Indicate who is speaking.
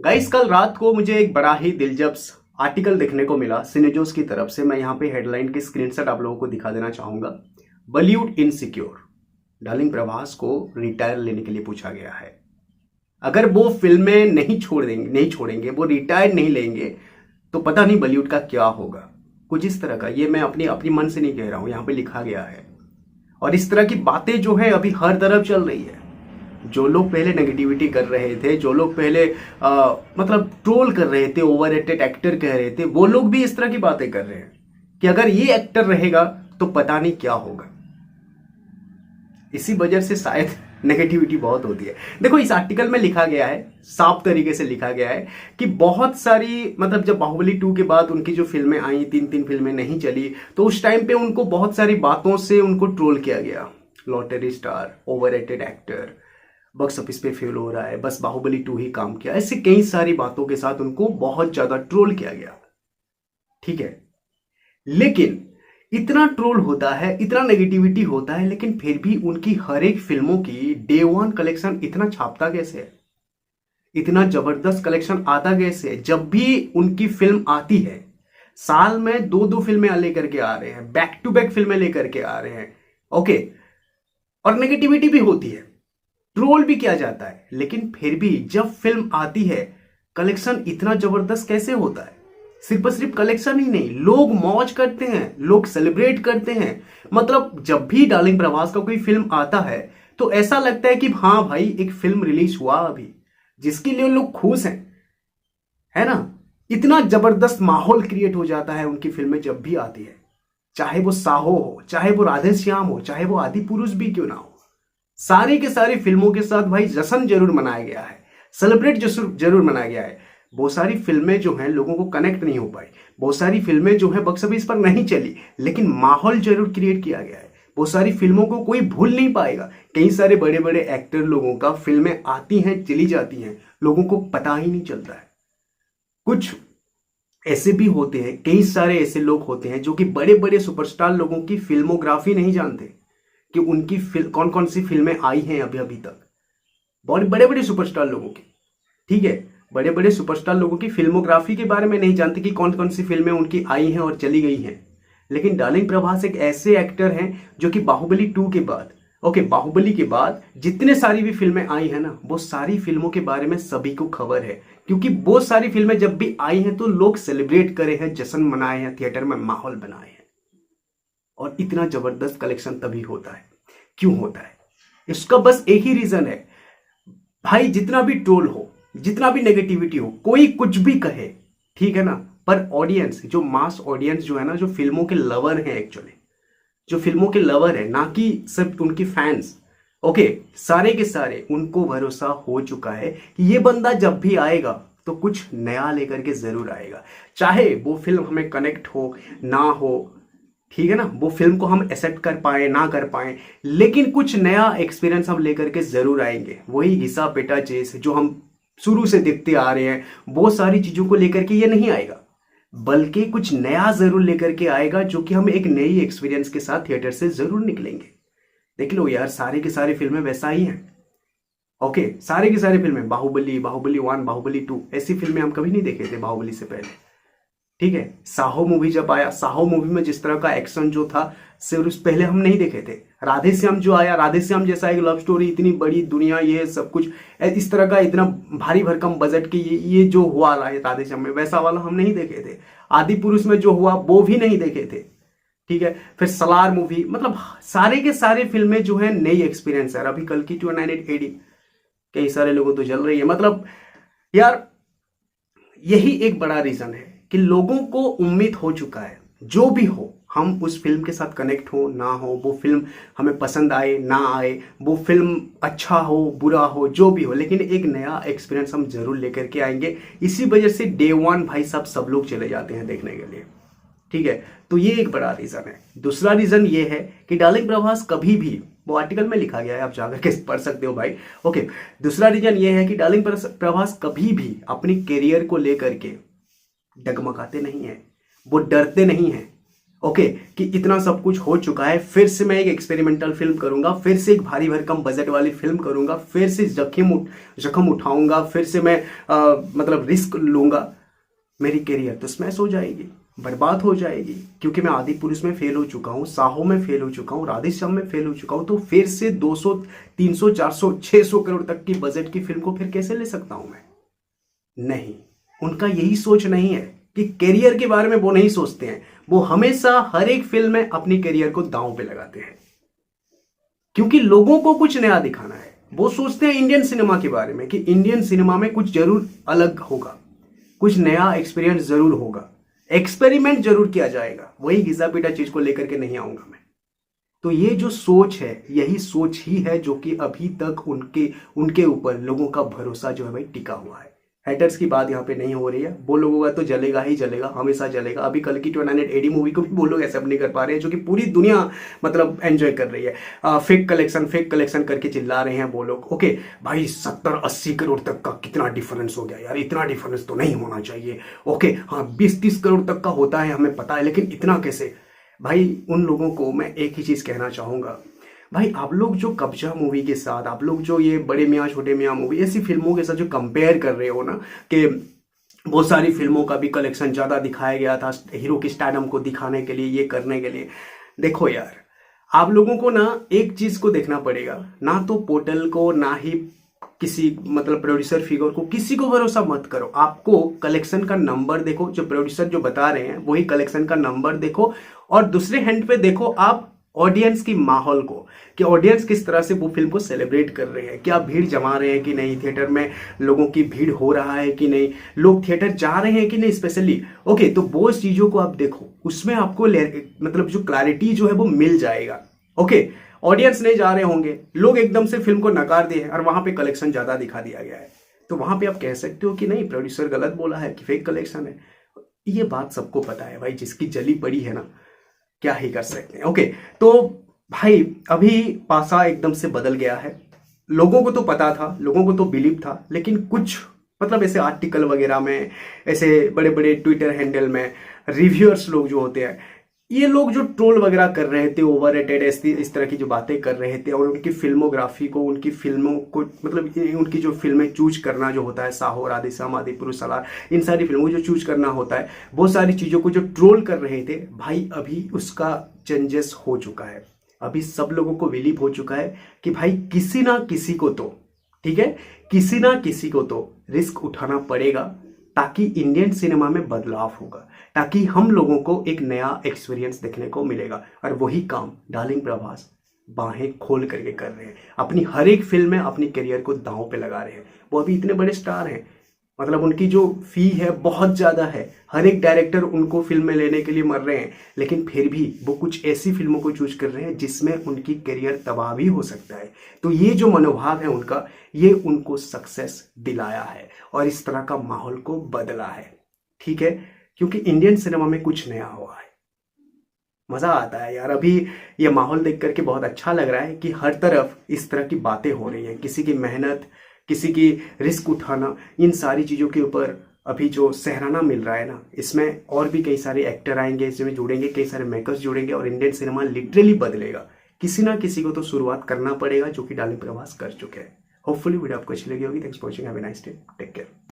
Speaker 1: Guys, कल रात को मुझे एक बड़ा ही दिलचस्प आर्टिकल देखने को मिला सिनेजोस की तरफ से। मैं यहाँ पे हेडलाइन के स्क्रीनशॉट आप लोगों को दिखा देना चाहूंगा। बॉलीवुड इनसिक्योर, डार्लिंग प्रभास को रिटायर लेने के लिए पूछा गया है। अगर वो फिल्में नहीं छोड़ेंगे, वो रिटायर नहीं लेंगे तो पता नहीं बॉलीवुड का क्या होगा। कुछ इस तरह का, ये मैं अपनी अपनी मन से नहीं कह रहा हूँ, यहाँ पे लिखा गया है। और इस तरह की बातें जो है अभी हर तरफ चल रही है। जो लोग पहले नेगेटिविटी कर रहे थे, जो लोग पहले मतलब ट्रोल कर रहे थे, ओवररेटेड एक्टर कह रहे थे, वो लोग भी इस तरह की बातें कर रहे हैं कि अगर ये एक्टर रहेगा तो पता नहीं क्या होगा। इसी वजह से शायद नेगेटिविटी बहुत होती है। देखो, इस आर्टिकल में लिखा गया है, साफ तरीके से लिखा गया है कि बहुत सारी मतलब जब बाहुबली 2 के बाद उनकी जो फिल्में आई, तीन फिल्में नहीं चली, तो उस टाइम पे उनको बहुत सारी बातों से उनको ट्रोल किया गया। Lottery star, overrated actor, box office पे फेल हो रहा है, बस बाहुबली 2 ही काम किया, ऐसे कई सारी बातों के साथ उनको बहुत ज्यादा ट्रोल किया गया। ठीक है, लेकिन इतना ट्रोल होता है, इतना नेगेटिविटी होता है, लेकिन फिर भी उनकी हर एक फिल्मों की डे वन कलेक्शन इतना छापता कैसे है, इतना जबरदस्त कलेक्शन आता कैसे है। जब भी उनकी फिल्म आती है, साल में दो दो फिल्में लेकर के आ रहे हैं, बैक टू बैक फिल्में लेकर के आ रहे हैं। ओके, और नेगेटिविटी भी होती है, ट्रोल भी किया जाता है, लेकिन फिर भी जब फिल्म आती है कलेक्शन इतना जबरदस्त कैसे होता है। सिर्फ कलेक्शन ही नहीं, लोग मौज करते हैं, लोग सेलिब्रेट करते हैं। मतलब जब भी डार्लिंग प्रभास का कोई फिल्म आता है तो ऐसा लगता है कि हाँ भाई, एक फिल्म रिलीज हुआ अभी, जिसके लिए लोग खुश हैं, है ना। इतना जबरदस्त माहौल क्रिएट हो जाता है उनकी फिल्में जब भी आती है, चाहे वो साहो हो, चाहे वो राधे श्याम हो, चाहे वो आदि पुरुष भी क्यों ना हो। सारी के सारी फिल्मों के साथ भाई जश्न जरूर मनाया गया है, सेलिब्रेट जरूर मनाया गया है। बहुत सारी फिल्में जो हैं लोगों को कनेक्ट नहीं हो पाई, बहुत सारी फिल्में जो हैं बॉक्स ऑफिस पर नहीं चली, लेकिन माहौल जरूर क्रिएट किया गया है। बहुत सारी फिल्मों को कोई भूल नहीं पाएगा। कई सारे बड़े बड़े एक्टर लोगों का फिल्में आती हैं, चली जाती हैं, लोगों को पता ही नहीं चलता है। कुछ ऐसे भी होते हैं, कई सारे ऐसे लोग होते हैं जो कि बड़े बड़े सुपरस्टार लोगों की फिल्मोग्राफी नहीं जानते कि उनकी कौन कौन सी फिल्में आई हैं अभी अभी तक। बहुत बड़े बड़े सुपरस्टार लोगों की, ठीक है, बड़े बड़े सुपरस्टार लोगों की फिल्मोग्राफी के बारे में नहीं जानते कि कौन कौन सी फिल्में उनकी आई हैं और चली गई हैं। लेकिन डार्लिंग प्रभास एक ऐसे एक्टर हैं जो कि बाहुबली 2 के बाद, ओके, बाहुबली के बाद जितने सारी भी फिल्में आई हैं ना, वो सारी फिल्मों के बारे में सभी को खबर है। क्योंकि वो सारी फिल्में जब भी आई हैं तो लोग सेलिब्रेट करे हैं, जश्न मनाए हैं, थिएटर में माहौल बनाए हैं। और इतना जबरदस्त कलेक्शन तभी होता है। क्यों होता है? इसका बस एक ही रीजन है भाई, जितना भी ट्रोल हो, जितना भी नेगेटिविटी हो, कोई कुछ भी कहे, ठीक है ना, पर ऑडियंस, जो मास ऑडियंस जो है ना, जो फिल्मों के लवर हैं, एक्चुअली जो फिल्मों के लवर है, ना कि सिर्फ उनकी फैंस, ओके, सारे के सारे उनको भरोसा हो चुका है कि ये बंदा जब भी आएगा तो कुछ नया लेकर के जरूर आएगा। चाहे वो फिल्म हमें कनेक्ट हो ना हो, ठीक है ना, वो फिल्म को हम एक्सेप्ट कर पाए ना कर पाए, लेकिन कुछ नया एक्सपीरियंस हम लेकर के जरूर आएंगे। वही घिसा पेटा चेस जो हम शुरू से देखते आ रहे हैं, वो सारी चीजों को लेकर के ये नहीं आएगा, बल्कि कुछ नया जरूर लेकर के आएगा, जो कि हम एक नई एक्सपीरियंस के साथ थिएटर से जरूर निकलेंगे। देख लो यार, सारी की सारी फिल्में वैसा ही हैं। ओके, सारी की सारी फिल्में, बाहुबली, बाहुबली 1, बाहुबली 2, ऐसी फिल्में हम कभी नहीं देखे थे बाहुबली से पहले। ठीक है, साहो मूवी जब आया, साहो मूवी में जिस तरह का एक्शन जो था, सिर्फ उस पहले हम नहीं देखे थे। राधे श्याम जो आया, राधे श्याम जैसा एक लव स्टोरी, इतनी बड़ी दुनिया, ये सब कुछ इस तरह का, इतना भारी भरकम बजट की ये जो हुआ राधे श्याम में, वैसा वाला हम नहीं देखे थे। आदि पुरुष में जो हुआ वो भी नहीं देखे थे। ठीक है, फिर सलार मूवी, मतलब सारे के सारे फिल्में जो है नई एक्सपीरियंस है। अभी कल की 29 AD कई सारे लोगों तो जल रही है। मतलब यार, यही एक बड़ा रीजन है कि लोगों को उम्मीद हो चुका है, जो भी हो, हम उस फिल्म के साथ कनेक्ट हो ना हो, वो फिल्म हमें पसंद आए ना आए, वो फिल्म अच्छा हो बुरा हो, जो भी हो, लेकिन एक नया एक्सपीरियंस हम जरूर लेकर के आएंगे। इसी वजह से डे वन भाई साहब सब लोग चले जाते हैं देखने के लिए। ठीक है, तो ये एक बड़ा रीजन है। दूसरा रीजन ये है कि डार्लिंग प्रभास कभी भी, वो आर्टिकल में लिखा गया है, आप जाकर के पढ़ सकते हो भाई। ओके, दूसरा रीजन ये है कि डार्लिंग प्रभास कभी भी अपनी करियर को लेकर के डगमगाते नहीं है, वो डरते नहीं है, ओके कि इतना सब कुछ हो चुका है, फिर से मैं एक एक्सपेरिमेंटल फिल्म करूंगा, फिर से एक भारी भरकम बजट वाली फिल्म करूंगा, फिर से जख्म उठाऊंगा, फिर से मैं मतलब रिस्क लूंगा, मेरी करियर तो स्मैश हो जाएगी, बर्बाद हो जाएगी। क्योंकि मैं आदि पुरुष में फेल हो चुका हूँ, साहो में फेल हो चुका हूँ, राधेश्याम में फेल हो चुका हूँ, तो फिर से 200 300 400 600 करोड़ तक की बजट की फिल्म को फिर कैसे ले सकता हूं मैं? नहीं, उनका यही सोच नहीं है कि करियर के बारे में वो नहीं सोचते हैं। वो हमेशा हर एक फिल्म में अपनी करियर को दांव पे लगाते हैं, क्योंकि लोगों को कुछ नया दिखाना है। वो सोचते हैं इंडियन सिनेमा के बारे में कि इंडियन सिनेमा में कुछ जरूर अलग होगा, कुछ नया एक्सपीरियंस जरूर होगा, एक्सपेरिमेंट जरूर किया जाएगा। वही घिसा पीटा चीज को लेकर के नहीं आऊंगा मैं। तो ये जो सोच है, यही सोच ही है जो कि अभी तक उनके ऊपर लोगों का भरोसा जो है भाई टिका हुआ है। हैटर्स की बात यहाँ पे नहीं हो रही है, वो लोगों का तो जलेगा ही जलेगा, हमेशा जलेगा। अभी कल की 2980 मूवी को भी वो लोग एक्सेप्ट नहीं कर पा रहे हैं, जो कि पूरी दुनिया मतलब एंजॉय कर रही है। फेक कलेक्शन करके चिल्ला रहे हैं वो लोग। ओके भाई 70-80 करोड़ तक का कितना डिफरेंस हो गया यार, इतना डिफरेंस तो नहीं होना चाहिए। ओके हाँ 20-30 करोड़ तक का होता है, हमें पता है, लेकिन इतना कैसे? भाई उन लोगों को मैं एक ही चीज कहना चाहूंगा, भाई आप लोग जो कब्जा मूवी के साथ, आप लोग जो ये बड़े मियाँ छोटे मियाँ मूवी ऐसी फिल्मों के साथ जो कंपेयर कर रहे हो ना, कि बहुत सारी फिल्मों का भी कलेक्शन ज्यादा दिखाया गया था हीरो की स्टैडम को दिखाने के लिए, ये करने के लिए। देखो यार, आप लोगों को ना एक चीज को देखना पड़ेगा, ना तो पोर्टल को, ना ही किसी मतलब प्रोड्यूसर फिगर को, किसी को भरोसा मत करो। आपको कलेक्शन का नंबर देखो, जो प्रोड्यूसर जो बता रहे हैं वही कलेक्शन का नंबर देखो, और दूसरे हैंड पे देखो आप ऑडियंस की माहौल को, कि ऑडियंस किस तरह से वो फिल्म को सेलिब्रेट कर रहे हैं, क्या भीड़ जमा रहे हैं कि नहीं, थिएटर में लोगों की भीड़ हो रहा है कि नहीं, लोग थिएटर जा रहे हैं कि नहीं स्पेशली। ओके तो वो चीजों को आप देखो, उसमें आपको मतलब जो क्लैरिटी जो है वो मिल जाएगा। ओके ऑडियंस नहीं जा रहे होंगे, लोग एकदम से फिल्म को नकार दिए और वहां पे कलेक्शन ज्यादा दिखा दिया गया है, तो वहां पे आप कह सकते हो कि नहीं प्रोड्यूसर गलत बोला है कि फेक कलेक्शन है। ये बात सबको पता है भाई, जिसकी जली पड़ी है ना, क्या ही कर सकते हैं। ओके तो भाई अभी पासा एकदम से बदल गया है। लोगों को तो पता था, लोगों को तो बिलीव था, लेकिन कुछ मतलब ऐसे आर्टिकल वगैरह में, ऐसे बड़े बड़े ट्विटर हैंडल में रिव्यूअर्स लोग जो होते हैं, ये लोग जो ट्रोल वगैरह कर रहे थे, ओवर रेटेड इस तरह की जो बातें कर रहे थे, और उनकी फिल्मोग्राफी को, उनकी फिल्मों को मतलब उनकी जो फिल्में चूज करना जो होता है, साहो, राधेश्याम, आदि पुरुष, सालार, इन सारी फिल्मों को जो चूज करना होता है, वो सारी चीजों को जो ट्रोल कर रहे थे भाई, अभी उसका चेंजेस हो चुका है। अभी सब लोगों को बिलीव हो चुका है कि भाई किसी ना किसी को तो, ठीक है, किसी ना किसी को तो रिस्क उठाना पड़ेगा, ताकि इंडियन सिनेमा में बदलाव होगा, ताकि हम लोगों को एक नया एक्सपीरियंस देखने को मिलेगा। और वही काम डार्लिंग प्रभास बाहें खोल करके कर रहे हैं, अपनी हर एक फिल्म में अपनी करियर को दांव पे लगा रहे हैं। वो अभी इतने बड़े स्टार हैं, मतलब उनकी जो फी है बहुत ज्यादा है, हर एक डायरेक्टर उनको फिल्म में लेने के लिए मर रहे हैं, लेकिन फिर भी वो कुछ ऐसी फिल्मों को चूज कर रहे हैं जिसमें उनकी करियर तबाह भी हो सकता है। तो ये जो मनोभाव है उनका, ये उनको सक्सेस दिलाया है और इस तरह का माहौल को बदला है, ठीक है, क्योंकि इंडियन सिनेमा में कुछ नया हुआ है। मजा आता है यार, अभी ये माहौल देख करके बहुत अच्छा लग रहा है कि हर तरफ इस तरह की बातें हो रही हैं, किसी की मेहनत, किसी की रिस्क उठाना, इन सारी चीज़ों के ऊपर अभी जो सहराना मिल रहा है ना, इसमें और भी कई सारे एक्टर आएंगे, इसमें जुड़ेंगे, कई सारे मेकर्स जुड़ेंगे, और इंडियन सिनेमा लिटरली बदलेगा। किसी ना किसी को तो शुरुआत करना पड़ेगा, जो कि डार्लिंग प्रभास कर चुके हैं। होपफुली वीडियो आपको अच्छी लगी होगी। Thanks for watching, have a nice day, take care.